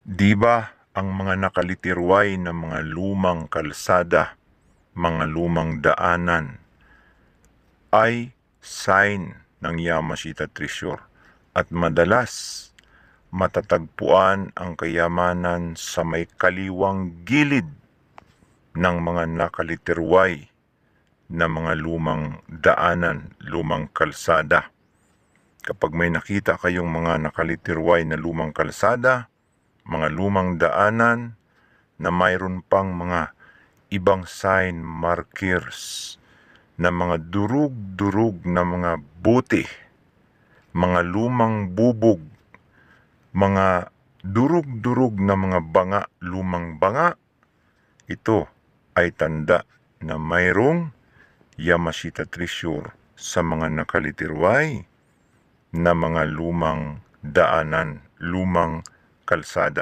Di ba ang mga nakalitirway na mga lumang kalsada, mga lumang daanan, ay sign ng Yamashita Treasure at madalas matatagpuan ang kayamanan sa may kaliwang gilid ng mga nakalitirway na mga lumang daanan, lumang kalsada. Kapag may nakita kayong mga nakalitirway na lumang kalsada, mga lumang daanan na mayroon pang mga ibang sign markers na mga durug-durug na mga buti, mga lumang bubog, mga durug-durug na mga banga, lumang banga, ito ay tanda na mayroong Yamashita Treasure sa mga nakalitirway na mga lumang daanan, lumang kalsada.